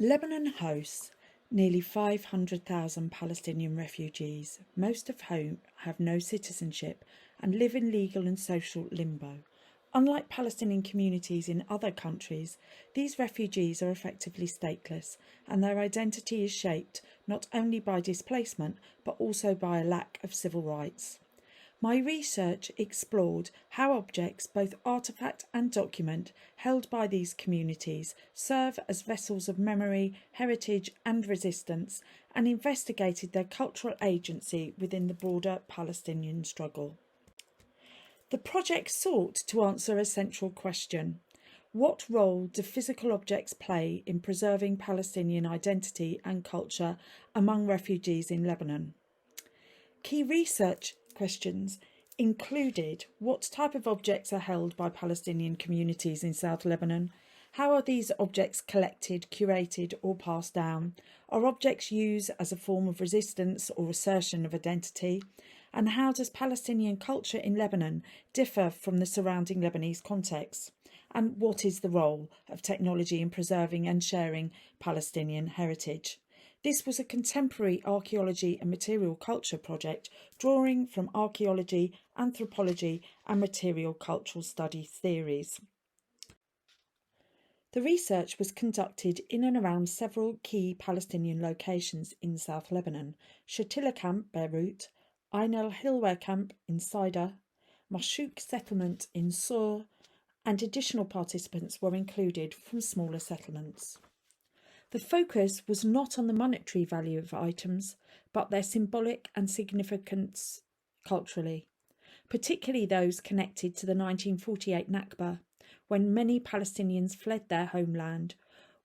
Lebanon hosts nearly 500,000 Palestinian refugees, most of whom have no citizenship and live in legal and social limbo. Unlike Palestinian communities in other countries, these refugees are effectively stateless, and their identity is shaped not only by displacement but also by a lack of civil rights. My research explored how objects, both artefact and document, held by these communities serve as vessels of memory, heritage and resistance, and investigated their cultural agency within the broader Palestinian struggle. The project sought to answer a central question: what role do physical objects play in preserving Palestinian identity and culture among refugees in Lebanon? Key research questions included: what type of objects are held by Palestinian communities in South Lebanon? How are these objects collected, curated or passed down? Are objects used as a form of resistance or assertion of identity? And how does Palestinian culture in Lebanon differ from the surrounding Lebanese context? And what is the role of technology in preserving and sharing Palestinian heritage? This was a contemporary archaeology and material culture project drawing from archaeology, anthropology and material cultural study theories. The research was conducted in and around several key Palestinian locations in South Lebanon: Shatila Camp, Beirut; Ain el-Hilwa Camp in Saida, Mashouk Settlement in Sur, and additional participants were included from smaller settlements. The focus was not on the monetary value of items, but their symbolic and significance culturally, particularly those connected to the 1948 Nakba, when many Palestinians fled their homeland.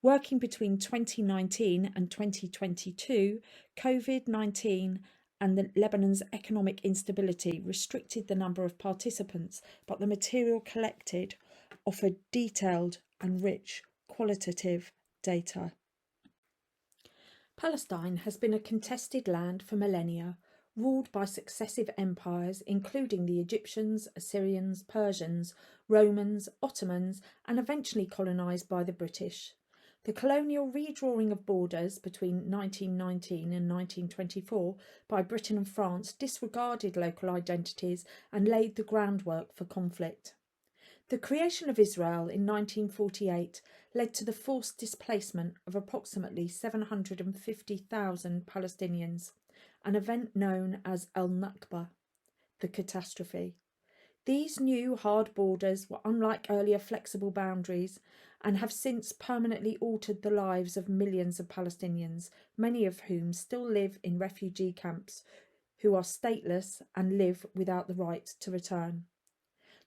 Working between 2019 and 2022, COVID-19 and Lebanon's economic instability restricted the number of participants, but the material collected offered detailed and rich qualitative data. Palestine has been a contested land for millennia, ruled by successive empires including the Egyptians, Assyrians, Persians, Romans, Ottomans, and eventually colonised by the British. The colonial redrawing of borders between 1919 and 1924 by Britain and France disregarded local identities and laid the groundwork for conflict. The creation of Israel in 1948 led to the forced displacement of approximately 750,000 Palestinians, an event known as al-Nakba, the catastrophe. These new hard borders were unlike earlier flexible boundaries and have since permanently altered the lives of millions of Palestinians, many of whom still live in refugee camps, who are stateless and live without the right to return.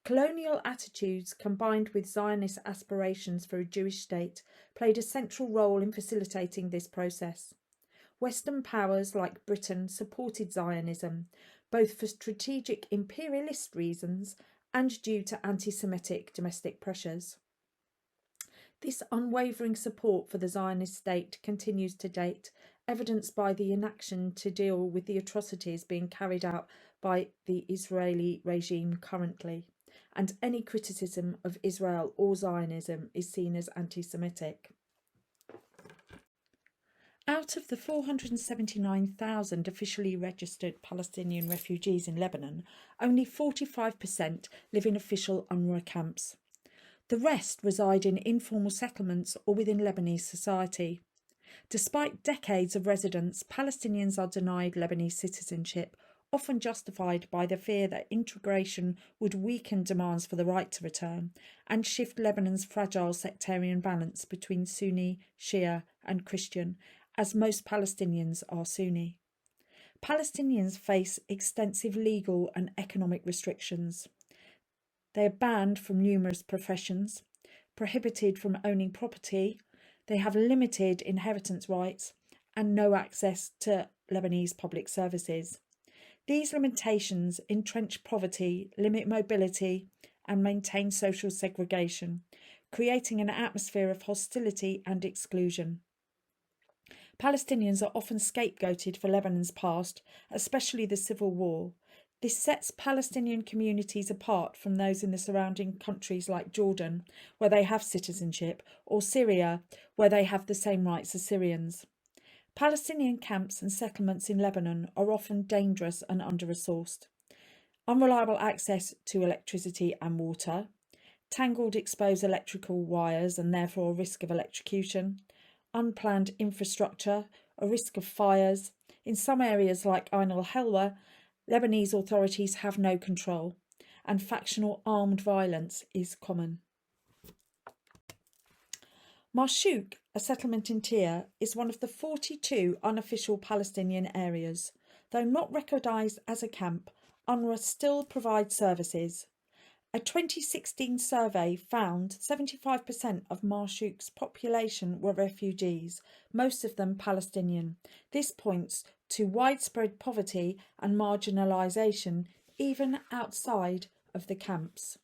Colonial attitudes combined with Zionist aspirations for a Jewish state played a central role in facilitating this process. Western powers like Britain supported Zionism, both for strategic imperialist reasons and due to anti-Semitic domestic pressures. This unwavering support for the Zionist state continues to date, evidenced by the inaction to deal with the atrocities being carried out by the Israeli regime currently, and any criticism of Israel or Zionism is seen as anti-Semitic. Out of the 479,000 officially registered Palestinian refugees in Lebanon, only 45% live in official UNRWA camps. The rest reside in informal settlements or within Lebanese society. Despite decades of residence, Palestinians are denied Lebanese citizenship, often justified by the fear that integration would weaken demands for the right to return and shift Lebanon's fragile sectarian balance between Sunni, Shia and Christian, as most Palestinians are Sunni. Palestinians face extensive legal and economic restrictions. They are banned from numerous professions, prohibited from owning property, they have limited inheritance rights and no access to Lebanese public services. These limitations entrench poverty, limit mobility and maintain social segregation, creating an atmosphere of hostility and exclusion. Palestinians are often scapegoated for Lebanon's past, especially the civil war. This sets Palestinian communities apart from those in the surrounding countries like Jordan, where they have citizenship, or Syria, where they have the same rights as Syrians. Palestinian camps and settlements in Lebanon are often dangerous and under-resourced. Unreliable access to electricity and water, tangled exposed electrical wires and therefore a risk of electrocution, unplanned infrastructure, a risk of fires. In some areas like Ain al-Helwa, Lebanese authorities have no control, and factional armed violence is common. Marshouk, a settlement in Tyre, is one of the 42 unofficial Palestinian areas. Though not recognised as a camp, UNRWA still provides services. A 2016 survey found 75% of Marshouk's population were refugees, most of them Palestinian. This points to widespread poverty and marginalisation even outside of the camps.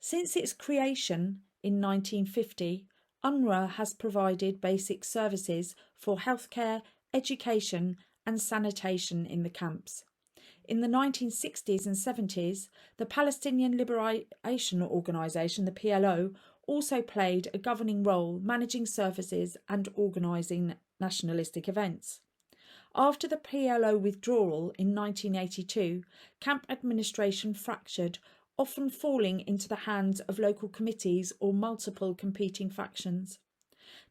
Since its creation in 1950, UNRWA has provided basic services for healthcare, education and sanitation in the camps. In the 1960s and 70s, the Palestinian Liberation Organisation, the PLO, also played a governing role managing services and organising nationalistic events. After the PLO withdrawal in 1982, camp administration fractured, often falling into the hands of local committees or multiple competing factions.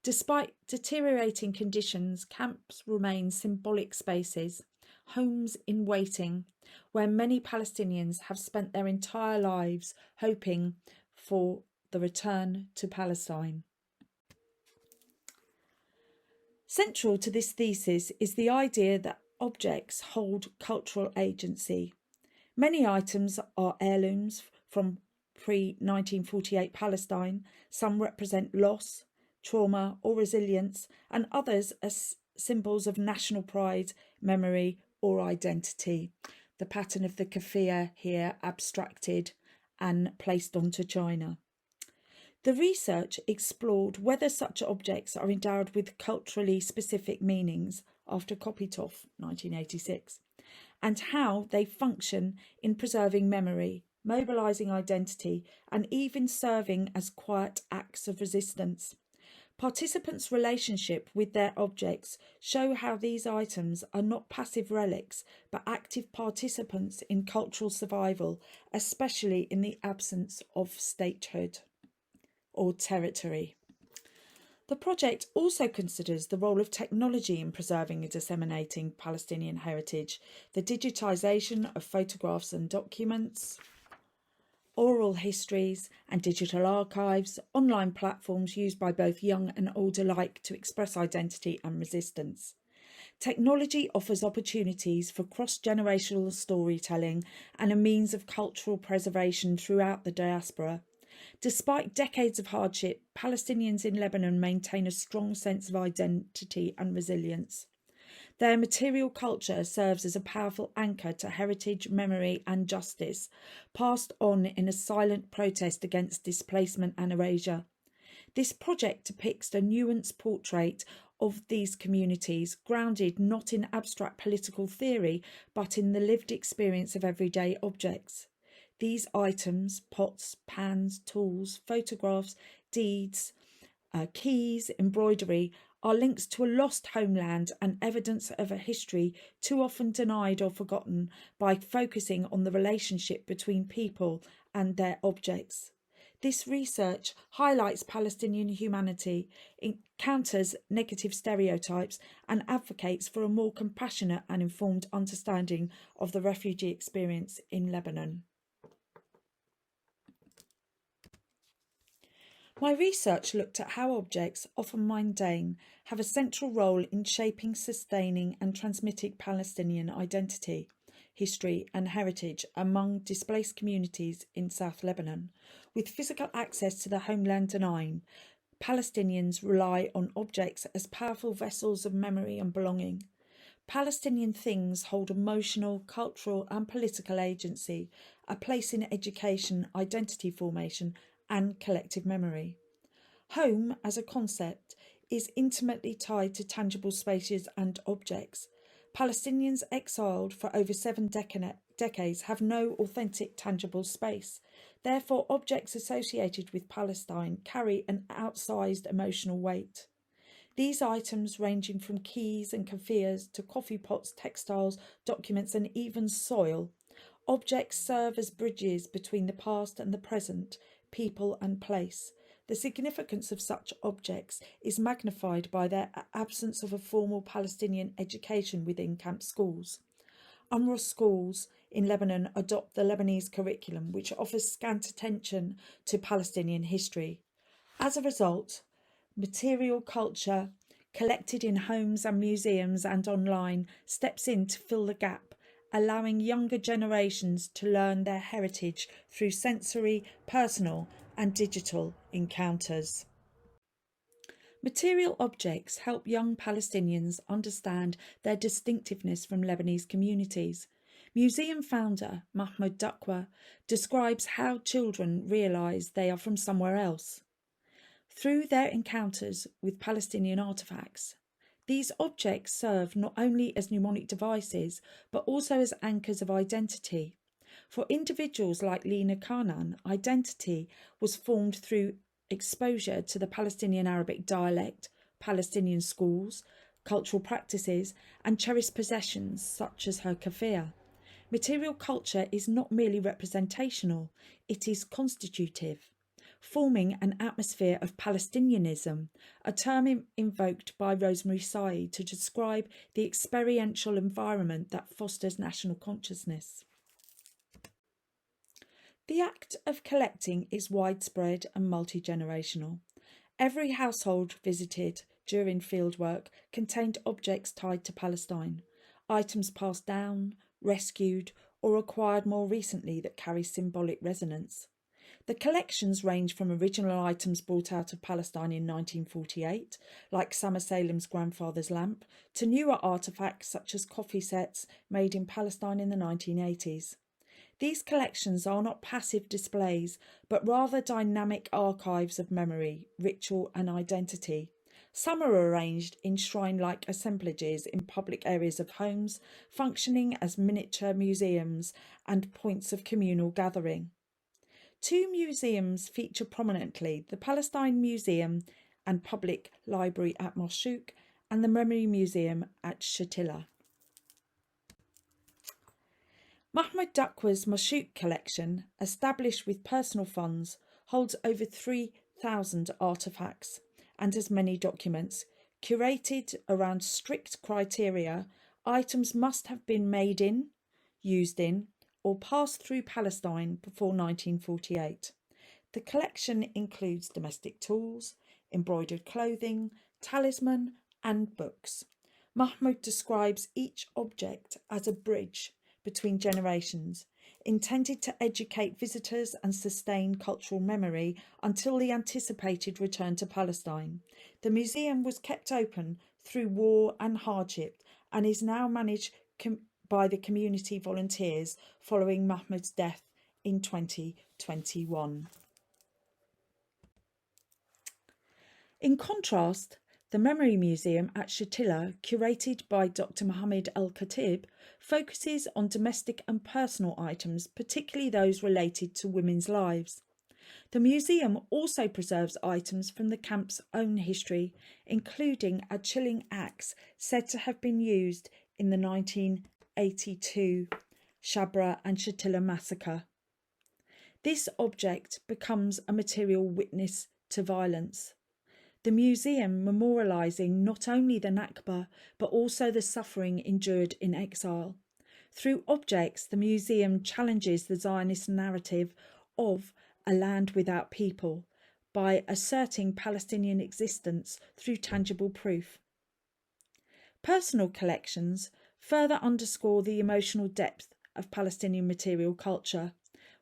Despite deteriorating conditions, camps remain symbolic spaces, homes in waiting, where many Palestinians have spent their entire lives hoping for the return to Palestine. Central to this thesis is the idea that objects hold cultural agency. Many items are heirlooms from pre-1948 Palestine. Some represent loss, trauma or resilience, and others as symbols of national pride, memory or identity. The pattern of the keffiyeh here abstracted and placed onto china. The research explored whether such objects are endowed with culturally specific meanings after Kopitov, 1986, and how they function in preserving memory, mobilising identity, and even serving as quiet acts of resistance. Participants' relationship with their objects show how these items are not passive relics, but active participants in cultural survival, especially in the absence of statehood or territory. The project also considers the role of technology in preserving and disseminating Palestinian heritage, the digitisation of photographs and documents, oral histories and digital archives, online platforms used by both young and old alike to express identity and resistance. Technology offers opportunities for cross-generational storytelling and a means of cultural preservation throughout the diaspora. Despite decades of hardship, Palestinians in Lebanon maintain a strong sense of identity and resilience. Their material culture serves as a powerful anchor to heritage, memory and justice, passed on in a silent protest against displacement and erasure. This project depicts a nuanced portrait of these communities, grounded not in abstract political theory, but in the lived experience of everyday objects. These items, pots, pans, tools, photographs, deeds, keys, embroidery, are links to a lost homeland and evidence of a history too often denied or forgotten by focusing on the relationship between people and their objects. This research highlights Palestinian humanity, counters negative stereotypes, and advocates for a more compassionate and informed understanding of the refugee experience in Lebanon. My research looked at how objects, often mundane, have a central role in shaping, sustaining and transmitting Palestinian identity, history and heritage among displaced communities in South Lebanon. With physical access to the homeland denied, Palestinians rely on objects as powerful vessels of memory and belonging. Palestinian things hold emotional, cultural and political agency, a place in education, identity formation and collective memory. Home, as a concept, is intimately tied to tangible spaces and objects. Palestinians exiled for over 7 decades have no authentic, tangible space. Therefore, objects associated with Palestine carry an outsized emotional weight. These items, ranging from keys and keffiyehs to coffee pots, textiles, documents, and even soil, objects serve as bridges between the past and the present, people and place. The significance of such objects is magnified by their absence of a formal Palestinian education within camp schools. UNRWA schools in Lebanon adopt the Lebanese curriculum, which offers scant attention to Palestinian history. As a result, material culture, collected in homes and museums and online, steps in to fill the gap, allowing younger generations to learn their heritage through sensory, personal, and digital encounters. Material objects help young Palestinians understand their distinctiveness from Lebanese communities. Museum founder Mahmoud Dakwa describes how children realise they are from somewhere else. Through their encounters with Palestinian artefacts, these objects serve not only as mnemonic devices, but also as anchors of identity. For individuals like Lena Kanan, identity was formed through exposure to the Palestinian Arabic dialect, Palestinian schools, cultural practices, and cherished possessions such as her keffiyeh. Material culture is not merely representational, it is constitutive, forming an atmosphere of Palestinianism, a term invoked by Rosemary Said to describe the experiential environment that fosters national consciousness. The act of collecting is widespread and multi-generational. Every household visited during fieldwork contained objects tied to Palestine, items passed down, rescued, or acquired more recently that carry symbolic resonance. The collections range from original items brought out of Palestine in 1948, like Summer Salem's grandfather's lamp, to newer artefacts such as coffee sets made in Palestine in the 1980s. These collections are not passive displays, but rather dynamic archives of memory, ritual and identity. Some are arranged in shrine-like assemblages in public areas of homes, functioning as miniature museums and points of communal gathering. Two museums feature prominently: the Palestine Museum and Public Library at Moshouk and the Memory Museum at Shatila. Mahmoud Dakwa's Moshouk collection, established with personal funds, holds over 3,000 artefacts and as many documents. Curated around strict criteria, items must have been made in, used in, or passed through Palestine before 1948. The collection includes domestic tools, embroidered clothing, talisman, and books. Mahmoud describes each object as a bridge between generations, intended to educate visitors and sustain cultural memory until the anticipated return to Palestine. The museum was kept open through war and hardship and is now managed by the community volunteers following Mahmoud's death in 2021. In contrast, the Memory Museum at Shatila, curated by Dr. Mohammed Al-Khatib, focuses on domestic and personal items, particularly those related to women's lives. The museum also preserves items from the camp's own history, including a chilling axe said to have been used in the 1982 Shabra and Shatila massacre. This object becomes a material witness to violence. The museum memorialising not only the Nakba, but also the suffering endured in exile. Through objects, the museum challenges the Zionist narrative of a land without people by asserting Palestinian existence through tangible proof. Personal collections further underscore the emotional depth of Palestinian material culture.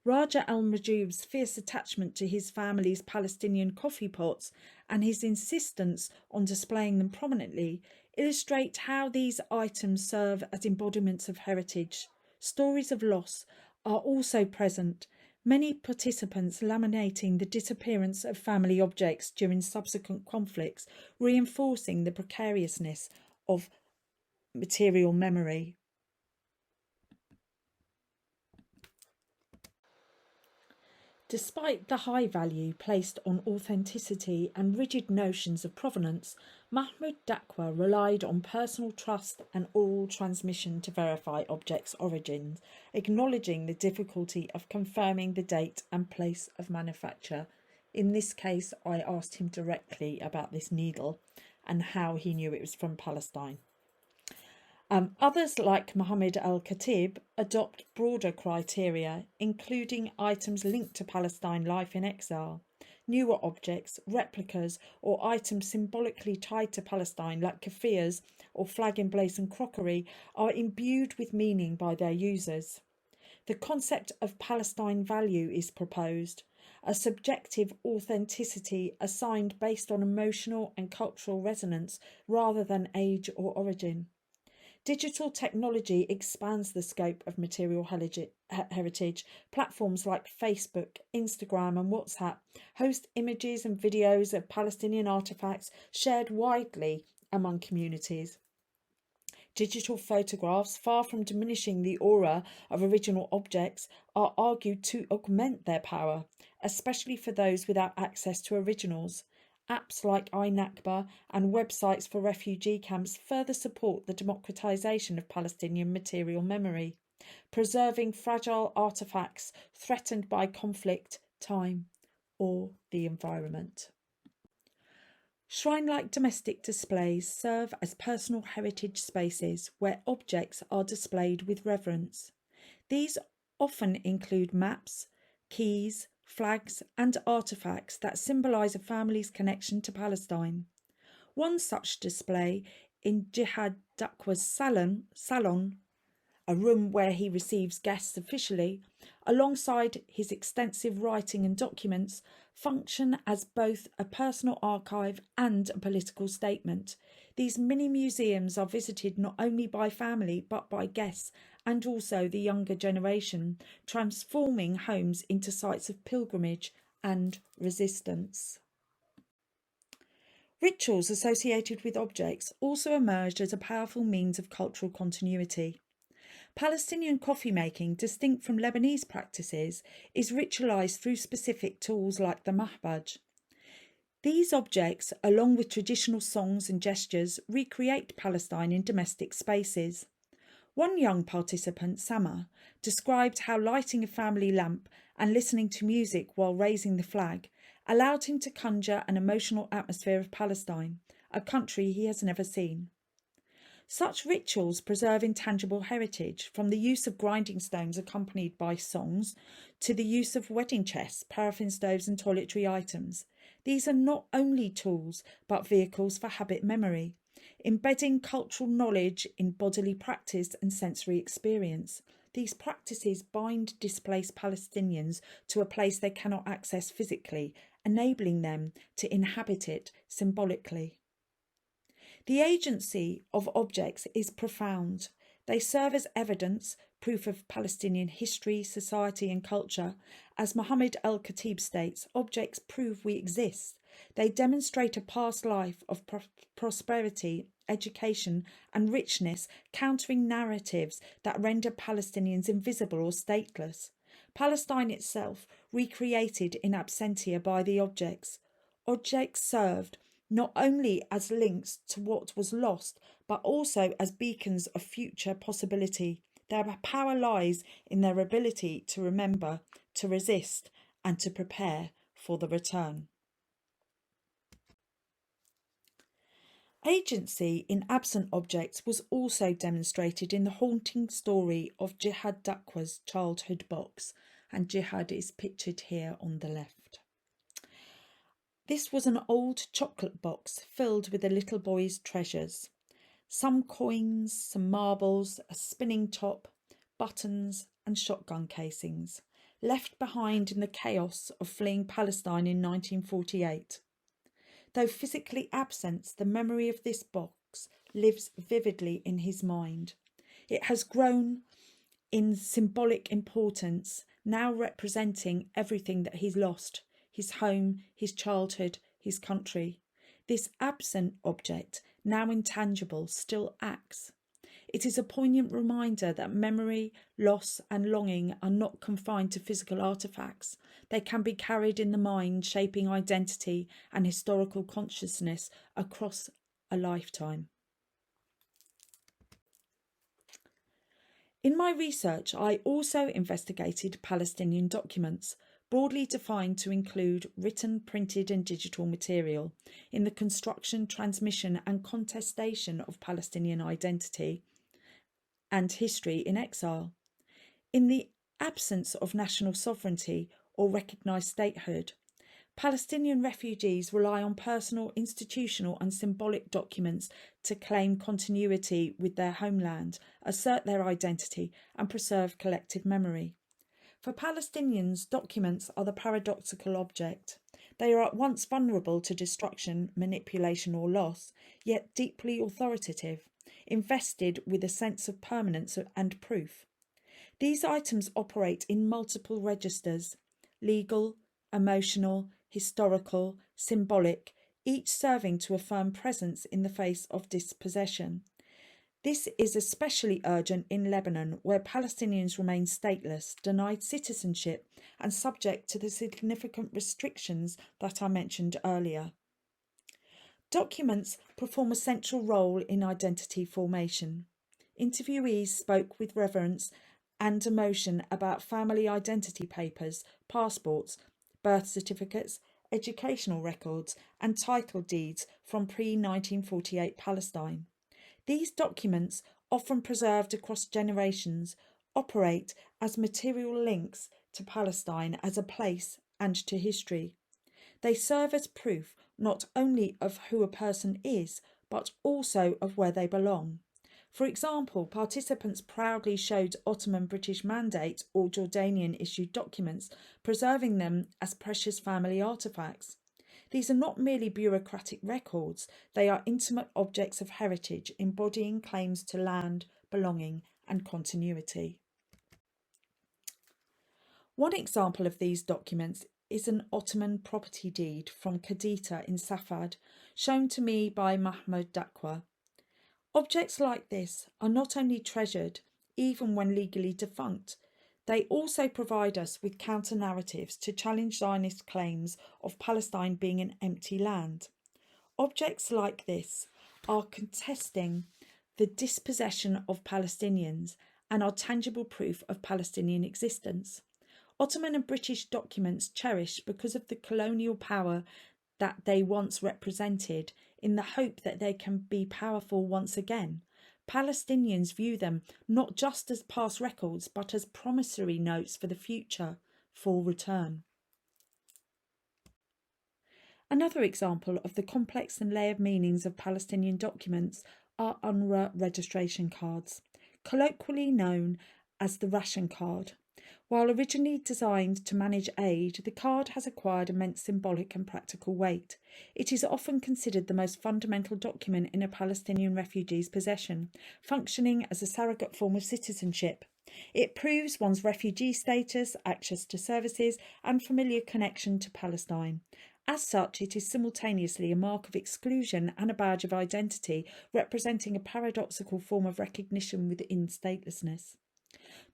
Raja al-Majub's fierce attachment to his family's Palestinian coffee pots and his insistence on displaying them prominently illustrate how these items serve as embodiments of heritage. Stories of loss are also present, many participants lamenting the disappearance of family objects during subsequent conflicts, reinforcing the precariousness of material memory. Despite the high value placed on authenticity and rigid notions of provenance, Mahmud Daqwa relied on personal trust and oral transmission to verify objects' origins, acknowledging the difficulty of confirming the date and place of manufacture. In this case, I asked him directly about this needle and how he knew it was from Palestine. Others, like Muhammad al-Khatib, adopt broader criteria, including items linked to Palestine life in exile. Newer objects, replicas, or items symbolically tied to Palestine, like keffiyehs or flag emblazoned crockery, are imbued with meaning by their users. The concept of Palestine value is proposed, a subjective authenticity assigned based on emotional and cultural resonance rather than age or origin. Digital technology expands the scope of material heritage. Platforms like Facebook, Instagram and WhatsApp host images and videos of Palestinian artefacts shared widely among communities. Digital photographs, far from diminishing the aura of original objects, are argued to augment their power, especially for those without access to originals. Apps like iNakba and websites for refugee camps further support the democratisation of Palestinian material memory, preserving fragile artefacts threatened by conflict, time, or the environment. Shrine-like domestic displays serve as personal heritage spaces where objects are displayed with reverence. These often include maps, keys, flags and artefacts that symbolise a family's connection to Palestine. One such display in Jihad Daqwa's salon, a room where he receives guests officially, alongside his extensive writing and documents, function as both a personal archive and a political statement. These mini-museums are visited not only by family but by guests and also the younger generation, transforming homes into sites of pilgrimage and resistance. Rituals associated with objects also emerged as a powerful means of cultural continuity. Palestinian coffee making, distinct from Lebanese practices, is ritualised through specific tools like the mahbaj. These objects, along with traditional songs and gestures, recreate Palestine in domestic spaces. One young participant, Sama, described how lighting a family lamp and listening to music while raising the flag allowed him to conjure an emotional atmosphere of Palestine, a country he has never seen. Such rituals preserve intangible heritage, from the use of grinding stones accompanied by songs to the use of wedding chests, paraffin stoves and toiletry items. These are not only tools but vehicles for habit memory, embedding cultural knowledge in bodily practice and sensory experience. These practices bind displaced Palestinians to a place they cannot access physically, enabling them to inhabit it symbolically. The agency of objects is profound. They serve as evidence, proof of Palestinian history, society and culture. As Muhammad al-Khatib states, objects prove we exist. They demonstrate a past life of prosperity, education and richness, countering narratives that render Palestinians invisible or stateless. Palestine itself recreated in absentia by the objects. Objects served not only as links to what was lost, but also as beacons of future possibility. Their power lies in their ability to remember, to resist, and to prepare for the return. Agency in absent objects was also demonstrated in the haunting story of Jihad Daqwa's childhood box, and Jihad is pictured here on the left. This was an old chocolate box filled with a little boy's treasures. Some coins, some marbles, a spinning top, buttons and shotgun casings, left behind in the chaos of fleeing Palestine in 1948. Though physically absent, the memory of this box lives vividly in his mind. It has grown in symbolic importance, now representing everything that he's lost: his home, his childhood, his country. This absent object, now intangible, still acts. It is a poignant reminder that memory, loss, and longing are not confined to physical artefacts. They can be carried in the mind, shaping identity and historical consciousness across a lifetime. In my research, I also investigated Palestinian documents, broadly defined to include written, printed and digital material, in the construction, transmission and contestation of Palestinian identity and history in exile. In the absence of national sovereignty or recognised statehood, Palestinian refugees rely on personal, institutional and symbolic documents to claim continuity with their homeland, assert their identity and preserve collective memory. For Palestinians, documents are the paradoxical object. They are at once vulnerable to destruction, manipulation or loss, yet deeply authoritative, invested with a sense of permanence and proof. These items operate in multiple registers: legal, emotional, historical, symbolic, each serving to affirm presence in the face of dispossession. This is especially urgent in Lebanon, where Palestinians remain stateless, denied citizenship, and subject to the significant restrictions that I mentioned earlier. Documents perform a central role in identity formation. Interviewees spoke with reverence and emotion about family identity papers, passports, birth certificates, educational records, and title deeds from pre-1948 Palestine. These documents, often preserved across generations, operate as material links to Palestine as a place and to history. They serve as proof not only of who a person is, but also of where they belong. For example, participants proudly showed Ottoman British Mandate or Jordanian issued documents, preserving them as precious family artefacts. These are not merely bureaucratic records, they are intimate objects of heritage, embodying claims to land, belonging and continuity. One example of these documents is an Ottoman property deed from Kadita in Safad, shown to me by Mahmoud Dakwa. Objects like this are not only treasured, even when legally defunct, they also provide us with counter-narratives to challenge Zionist claims of Palestine being an empty land. Objects like this are contesting the dispossession of Palestinians and are tangible proof of Palestinian existence. Ottoman and British documents cherished because of the colonial power that they once represented, in the hope that they can be powerful once again. Palestinians view them not just as past records, but as promissory notes for the future, for return. Another example of the complex and layered meanings of Palestinian documents are UNRWA registration cards, colloquially known as the ration card. While originally designed to manage aid, the card has acquired immense symbolic and practical weight. It is often considered the most fundamental document in a Palestinian refugee's possession, functioning as a surrogate form of citizenship. It proves one's refugee status, access to services, and familiar connection to Palestine. As such, it is simultaneously a mark of exclusion and a badge of identity, representing a paradoxical form of recognition within statelessness.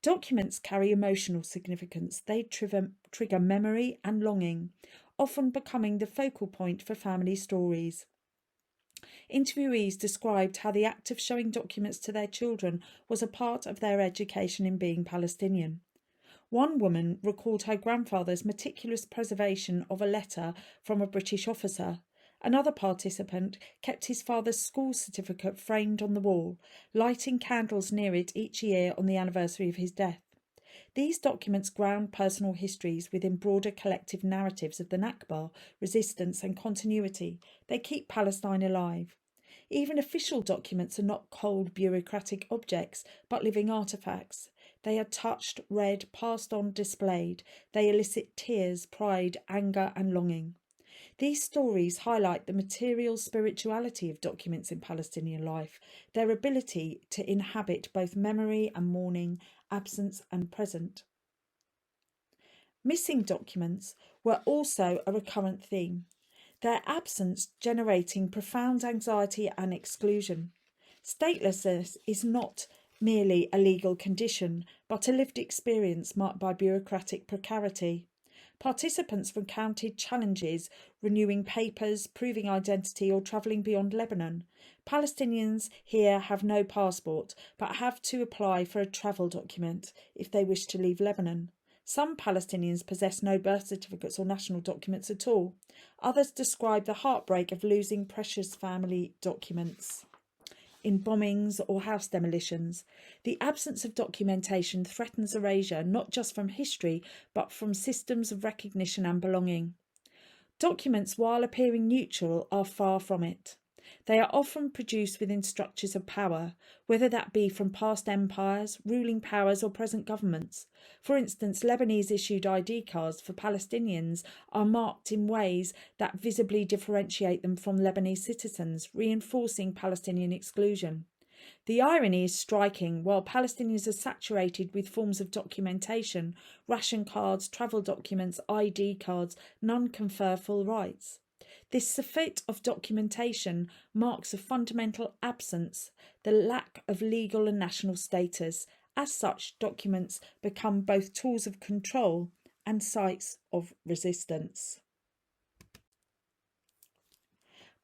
Documents carry emotional significance. They trigger memory and longing, often becoming the focal point for family stories. Interviewees described how the act of showing documents to their children was a part of their education in being Palestinian. One woman recalled her grandfather's meticulous preservation of a letter from a British officer. Another participant kept his father's school certificate framed on the wall, lighting candles near it each year on the anniversary of his death. These documents ground personal histories within broader collective narratives of the Nakba, resistance and continuity. They keep Palestine alive. Even official documents are not cold bureaucratic objects, but living artefacts. They are touched, read, passed on, displayed. They elicit tears, pride, anger and longing. These stories highlight the material spirituality of documents in Palestinian life, their ability to inhabit both memory and mourning, absence and present. Missing documents were also a recurrent theme, their absence generating profound anxiety and exclusion. Statelessness is not merely a legal condition, but a lived experience marked by bureaucratic precarity. Participants encountered challenges renewing papers, proving identity, or travelling beyond Lebanon. Palestinians here have no passport, but have to apply for a travel document if they wish to leave Lebanon. Some Palestinians possess no birth certificates or national documents at all. Others describe the heartbreak of losing precious family documents in bombings or house demolitions. The absence of documentation threatens erasure not just from history but from systems of recognition and belonging. Documents, while appearing neutral, are far from it. They are often produced within structures of power, whether that be from past empires, ruling powers or present governments. For instance, Lebanese issued ID cards for Palestinians are marked in ways that visibly differentiate them from Lebanese citizens, reinforcing Palestinian exclusion. The irony is striking. While Palestinians are saturated with forms of documentation, ration cards, travel documents, ID cards, none confer full rights. This surfeit of documentation marks a fundamental absence, the lack of legal and national status. As such, documents become both tools of control and sites of resistance.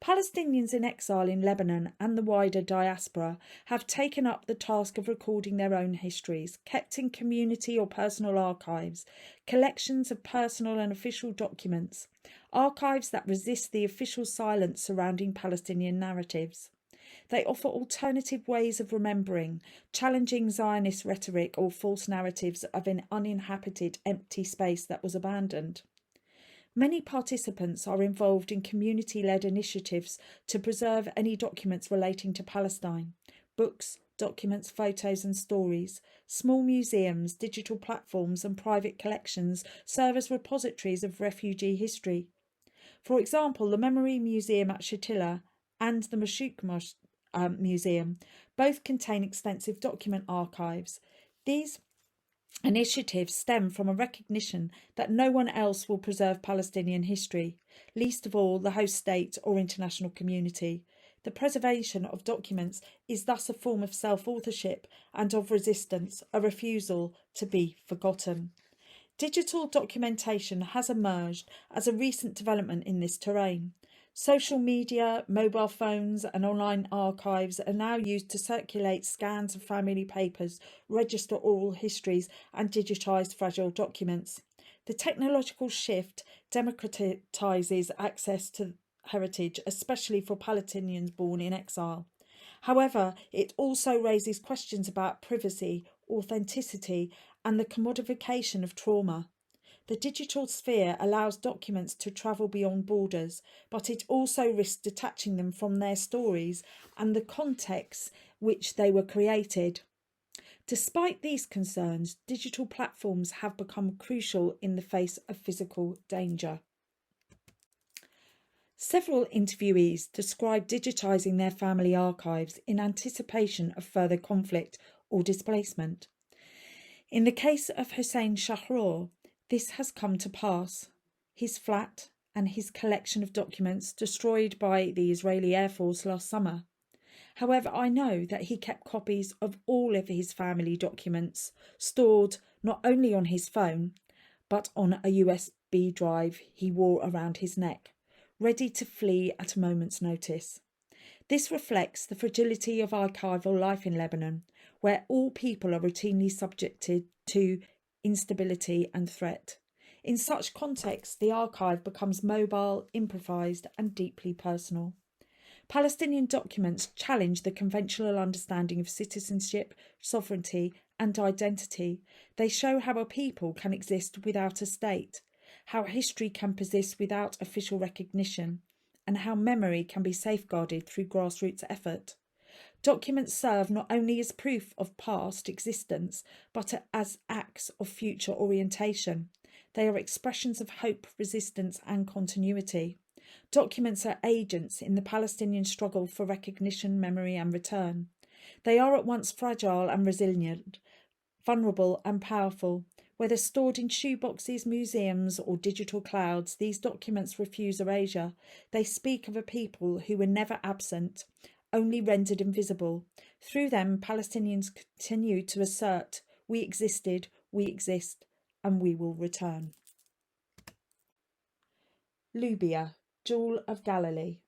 Palestinians in exile in Lebanon and the wider diaspora have taken up the task of recording their own histories, kept in community or personal archives, collections of personal and official documents, archives that resist the official silence surrounding Palestinian narratives. They offer alternative ways of remembering, challenging Zionist rhetoric or false narratives of an uninhabited, empty space that was abandoned. Many participants are involved in community-led initiatives to preserve any documents relating to Palestine. Books, documents, photos and stories. Small museums, digital platforms and private collections serve as repositories of refugee history. For example, the Memory Museum at Shatila and the Mashuk Museum both contain extensive document archives. These initiatives stem from a recognition that no one else will preserve Palestinian history, least of all the host state or international community. The preservation of documents is thus a form of self-authorship and of resistance, a refusal to be forgotten. Digital documentation has emerged as a recent development in this terrain. Social media, mobile phones and online archives are now used to circulate scans of family papers, register oral histories and digitise fragile documents. The technological shift democratises access to heritage, especially for Palestinians born in exile. However, it also raises questions about privacy, authenticity and the commodification of trauma. The digital sphere allows documents to travel beyond borders, but it also risks detaching them from their stories and the context which they were created. Despite these concerns, digital platforms have become crucial in the face of physical danger. Several interviewees described digitising their family archives in anticipation of further conflict or displacement. In the case of Hussein Shahrour, this has come to pass. His flat and his collection of documents destroyed by the Israeli Air Force last summer. However, I know that he kept copies of all of his family documents stored not only on his phone, but on a USB drive he wore around his neck, ready to flee at a moment's notice. This reflects the fragility of archival life in Lebanon, where all people are routinely subjected to instability and threat. In such contexts, the archive becomes mobile, improvised and deeply personal. Palestinian documents challenge the conventional understanding of citizenship, sovereignty and identity. They show how a people can exist without a state, how history can persist without official recognition, and how memory can be safeguarded through grassroots effort. Documents serve not only as proof of past existence, but as acts of future orientation. They are expressions of hope, resistance and continuity. Documents are agents in the Palestinian struggle for recognition, memory and return. They are at once fragile and resilient, vulnerable and powerful. Whether stored in shoeboxes, museums or digital clouds, these documents refuse erasure. They speak of a people who were never absent, only rendered invisible. Through them, Palestinians continue to assert, "We existed, we exist, and we will return." Lubia, Jewel of Galilee.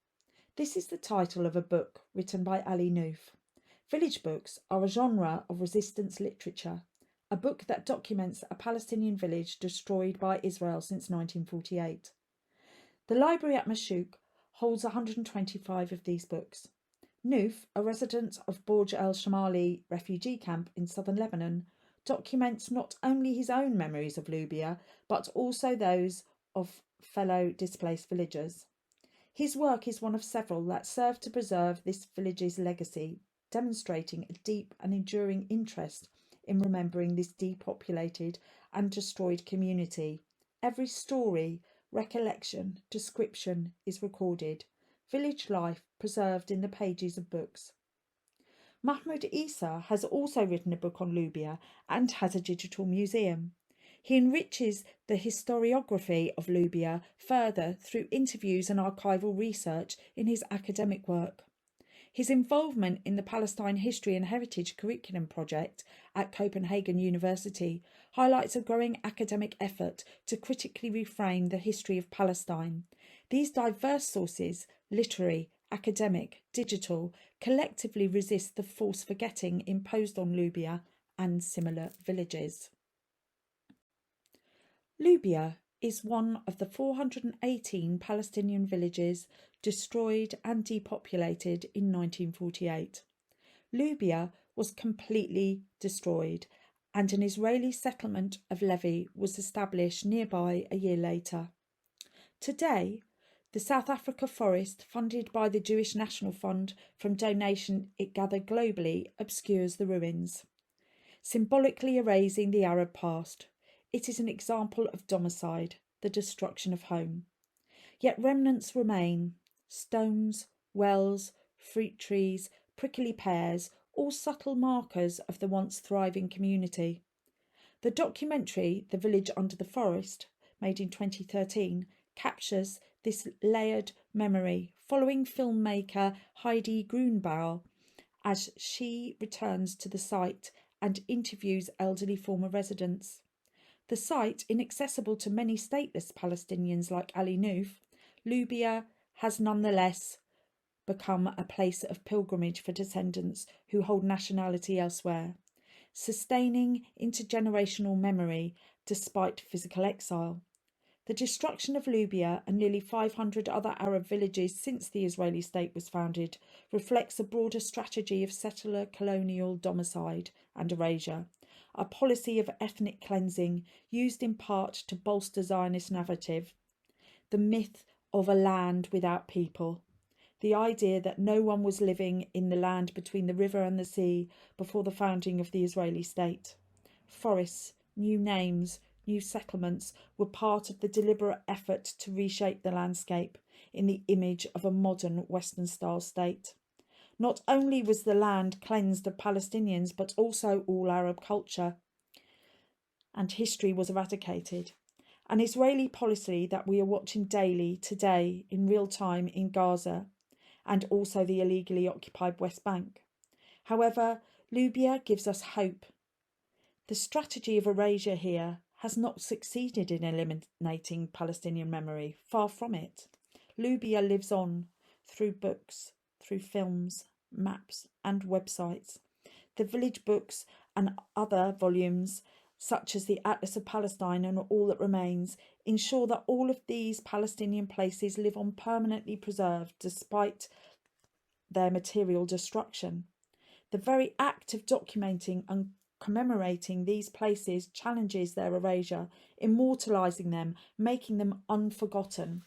This is the title of a book written by Ali Noof. Village books are a genre of resistance literature, a book that documents a Palestinian village destroyed by Israel since 1948. The library at Mashouk holds 125 of these books. Noof, a resident of Borj el Shamali refugee camp in southern Lebanon, documents not only his own memories of Lubia, but also those of fellow displaced villagers. His work is one of several that serve to preserve this village's legacy, demonstrating a deep and enduring interest in remembering this depopulated and destroyed community. Every story, recollection, description is recorded, village life preserved in the pages of books. Mahmoud Isa has also written a book on Lubia and has a digital museum. He enriches the historiography of Lubia further through interviews and archival research in his academic work. His involvement in the Palestine History and Heritage Curriculum Project at Copenhagen University highlights a growing academic effort to critically reframe the history of Palestine. These diverse sources, literary, academic, digital, collectively resist the false forgetting imposed on Lubia and similar villages. Lubia is one of the 418 Palestinian villages destroyed and depopulated in 1948. Lubia was completely destroyed, and an Israeli settlement of Levi was established nearby a year later. Today, the South Africa forest, funded by the Jewish National Fund from donation it gathered globally, obscures the ruins, symbolically erasing the Arab past. It is an example of domicide, the destruction of home. Yet remnants remain: stones, wells, fruit trees, prickly pears, all subtle markers of the once thriving community. The documentary The Village Under the Forest, made in 2013, captures this layered memory, following filmmaker Heidi Grunbaugh as she returns to the site and interviews elderly former residents. The site, inaccessible to many stateless Palestinians like Ali Noof, Lubia has nonetheless become a place of pilgrimage for descendants who hold nationality elsewhere, sustaining intergenerational memory despite physical exile. The destruction of Lubia and nearly 500 other Arab villages since the Israeli state was founded reflects a broader strategy of settler colonial domicide and erasure, a policy of ethnic cleansing used in part to bolster Zionist narrative, the myth of a land without people, the idea that no one was living in the land between the river and the sea before the founding of the Israeli state. Forests, new names, new settlements were part of the deliberate effort to reshape the landscape in the image of a modern Western-style state. Not only was the land cleansed of Palestinians, but also all Arab culture and history was eradicated. An Israeli policy that we are watching daily today in real time in Gaza and also the illegally occupied West Bank. However, Lubia gives us hope. The strategy of erasure here has not succeeded in eliminating Palestinian memory, far from it. Lubia lives on through books, through films, maps and websites. The village books and other volumes, such as the Atlas of Palestine and All That Remains, ensure that all of these Palestinian places live on permanently preserved despite their material destruction. The very act of documenting and commemorating these places challenges their erasure, immortalising them, making them unforgotten.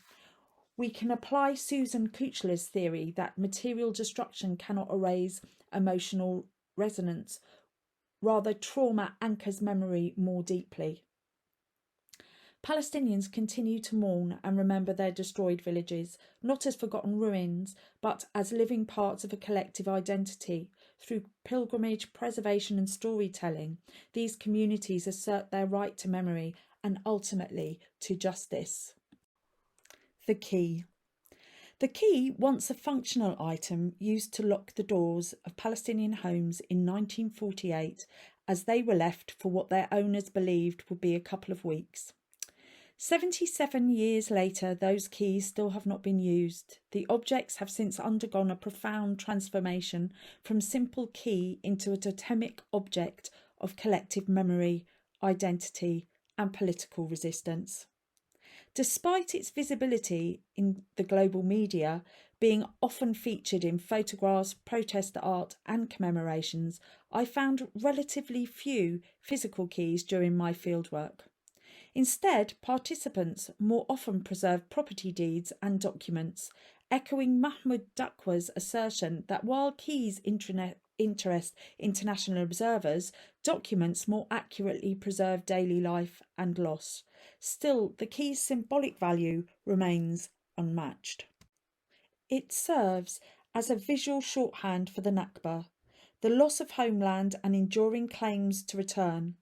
We can apply Susan Kuchler's theory that material destruction cannot erase emotional resonance. Rather, trauma anchors memory more deeply. Palestinians continue to mourn and remember their destroyed villages, not as forgotten ruins, but as living parts of a collective identity. Through pilgrimage, preservation and storytelling, these communities assert their right to memory and ultimately to justice. The key. The key, once a functional item used to lock the doors of Palestinian homes in 1948 as they were left for what their owners believed would be a couple of weeks. 77 years later, those keys still have not been used. The objects have since undergone a profound transformation from simple key into a totemic object of collective memory, identity, and political resistance. Despite its visibility in the global media, being often featured in photographs, protest art, and commemorations, I found relatively few physical keys during my fieldwork. Instead, participants more often preserved property deeds and documents, echoing Mahmoud Dakwa's assertion that while keys interest international observers, documents more accurately preserve daily life and loss. Still, the key's symbolic value remains unmatched. It serves as a visual shorthand for the Nakba, the loss of homeland and enduring claims to return.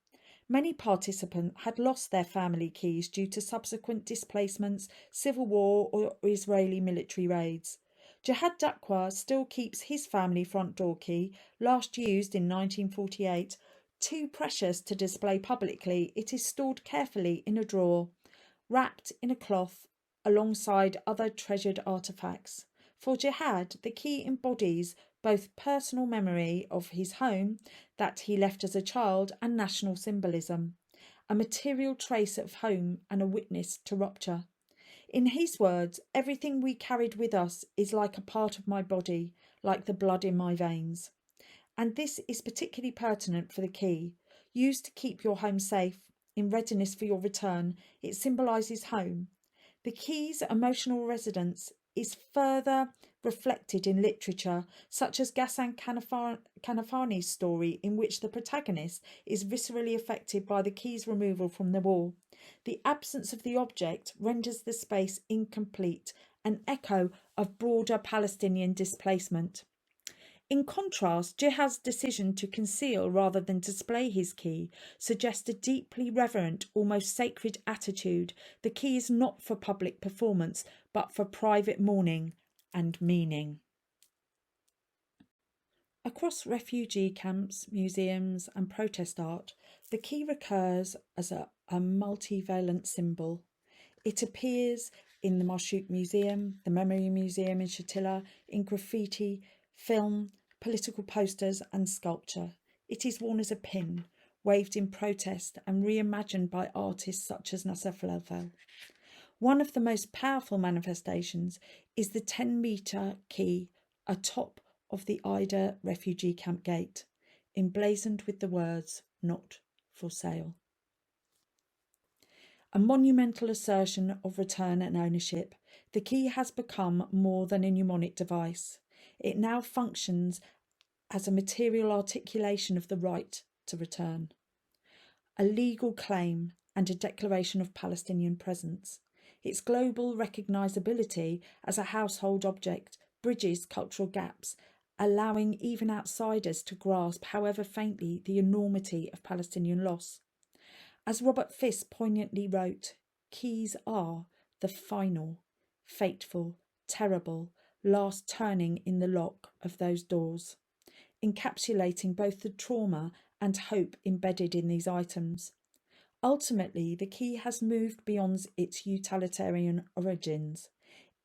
Many participants had lost their family keys due to subsequent displacements, civil war or Israeli military raids. Jihad Dakwa still keeps his family front door key, last used in 1948. Too precious to display publicly, it is stored carefully in a drawer, wrapped in a cloth alongside other treasured artefacts. For Jihad, the key embodies both personal memory of his home that he left as a child and national symbolism, a material trace of home and a witness to rupture. In his words, everything we carried with us is like a part of my body, like the blood in my veins. And this is particularly pertinent for the key. Used to keep your home safe, in readiness for your return, it symbolises home. The key's emotional resonance is further reflected in literature, such as Ghassan Kanafani's story, in which the protagonist is viscerally affected by the key's removal from the wall. The absence of the object renders the space incomplete, an echo of broader Palestinian displacement. In contrast, Jihad's decision to conceal rather than display his key suggests a deeply reverent, almost sacred attitude. The key is not for public performance, but for private mourning and meaning. Across refugee camps, museums, and protest art, the key recurs as a multivalent symbol. It appears in the Marshoot Museum, the Memory Museum in Shatila, in graffiti, film, political posters and sculpture. It is worn as a pin, waved in protest and reimagined by artists such as Nasser Falafel. One of the most powerful manifestations is the 10-metre key atop of the Ida refugee camp gate, emblazoned with the words, "Not for sale." A monumental assertion of return and ownership, the key has become more than a mnemonic device. It now functions as a material articulation of the right to return, a legal claim and a declaration of Palestinian presence. Its global recognisability as a household object bridges cultural gaps, allowing even outsiders to grasp, however faintly, the enormity of Palestinian loss. As Robert Fisk poignantly wrote, keys are the final, fateful, terrible, last turning in the lock of those doors, encapsulating both the trauma and hope embedded in these items. Ultimately, the key has moved beyond its utilitarian origins.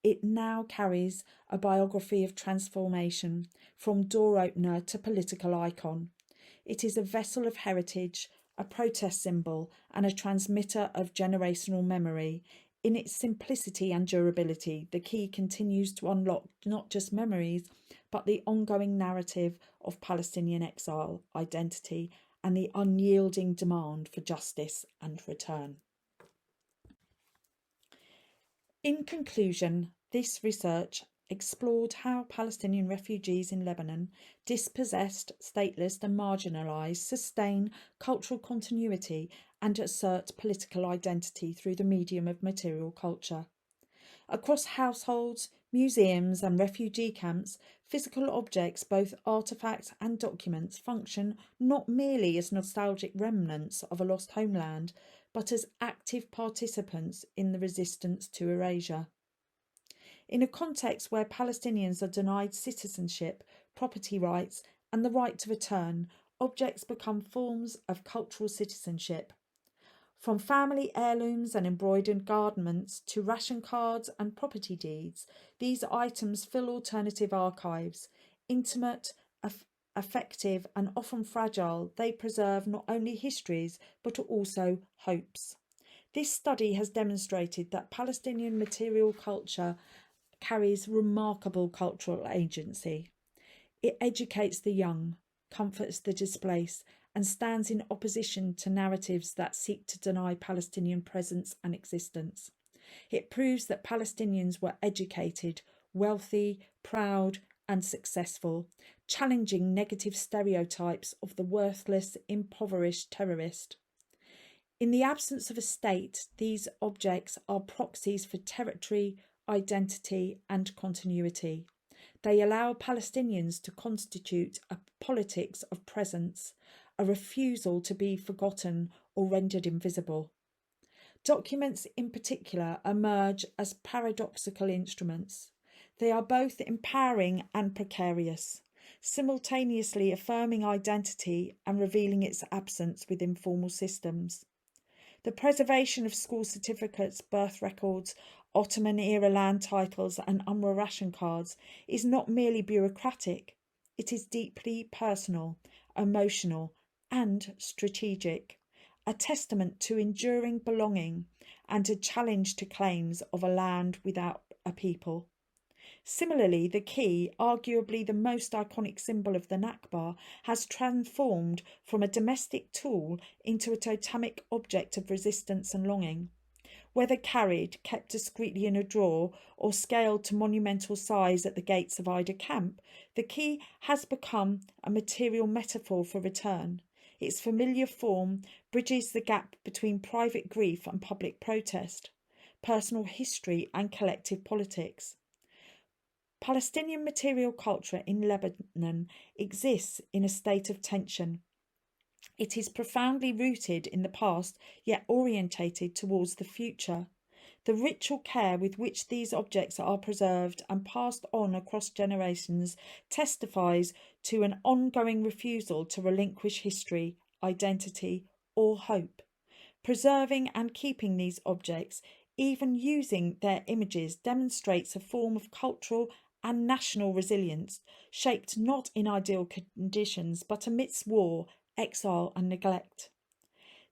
It now carries a biography of transformation, from door opener to political icon. It is a vessel of heritage, a protest symbol, and a transmitter of generational memory. In its simplicity and durability, the key continues to unlock not just memories, but the ongoing narrative of Palestinian exile, identity, and the unyielding demand for justice and return. In conclusion, this research explored how Palestinian refugees in Lebanon, dispossessed, stateless and marginalised, sustain cultural continuity and assert political identity through the medium of material culture. Across households, museums and refugee camps, physical objects, both artefacts and documents, function not merely as nostalgic remnants of a lost homeland, but as active participants in the resistance to erasure. In a context where Palestinians are denied citizenship, property rights, and the right to return, objects become forms of cultural citizenship. From family heirlooms and embroidered garments to ration cards and property deeds, these items fill alternative archives. Intimate, affective, and often fragile, they preserve not only histories but also hopes. This study has demonstrated that Palestinian material culture carries remarkable cultural agency. It educates the young, comforts the displaced, and stands in opposition to narratives that seek to deny Palestinian presence and existence. It proves that Palestinians were educated, wealthy, proud, and successful, challenging negative stereotypes of the worthless, impoverished terrorist. In the absence of a state, these objects are proxies for territory, identity, and continuity. They allow Palestinians to constitute a politics of presence, a refusal to be forgotten or rendered invisible. Documents in particular emerge as paradoxical instruments. They are both empowering and precarious, simultaneously affirming identity and revealing its absence within formal systems. The preservation of school certificates, birth records, Ottoman-era land titles and UNRWA ration cards is not merely bureaucratic, it is deeply personal, emotional and strategic, a testament to enduring belonging and a challenge to claims of a land without a people. Similarly, the key, arguably the most iconic symbol of the Nakba, has transformed from a domestic tool into a totemic object of resistance and longing. Whether carried, kept discreetly in a drawer, or scaled to monumental size at the gates of Ida Camp, the key has become a material metaphor for return. Its familiar form bridges the gap between private grief and public protest, personal history and collective politics. Palestinian material culture in Lebanon exists in a state of tension. It is profoundly rooted in the past, yet orientated towards the future. The ritual care with which these objects are preserved and passed on across generations testifies to an ongoing refusal to relinquish history, identity, or hope. Preserving and keeping these objects, even using their images, demonstrates a form of cultural and national resilience, shaped not in ideal conditions but amidst war, exile and neglect.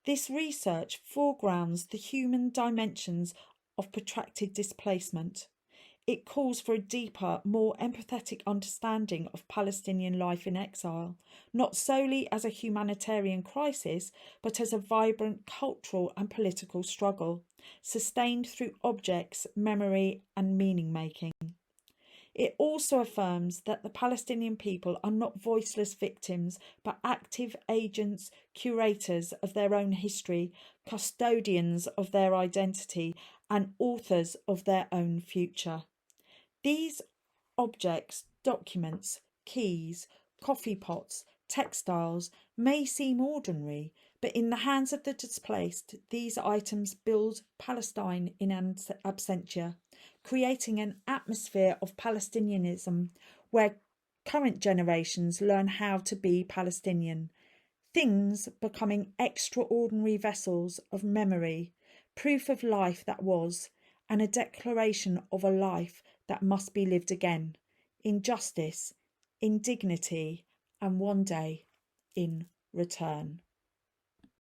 This research foregrounds the human dimensions of protracted displacement. It calls for a deeper, more empathetic understanding of Palestinian life in exile, not solely as a humanitarian crisis, but as a vibrant cultural and political struggle, sustained through objects, memory and meaning-making. It also affirms that the Palestinian people are not voiceless victims, but active agents, curators of their own history, custodians of their identity, and authors of their own future. These objects, documents, keys, coffee pots, textiles may seem ordinary, but in the hands of the displaced, these items build Palestine in absentia, creating an atmosphere of Palestinianism where current generations learn how to be Palestinian, things becoming extraordinary vessels of memory, proof of life that was, and a declaration of a life that must be lived again, in justice, in dignity, and one day in return.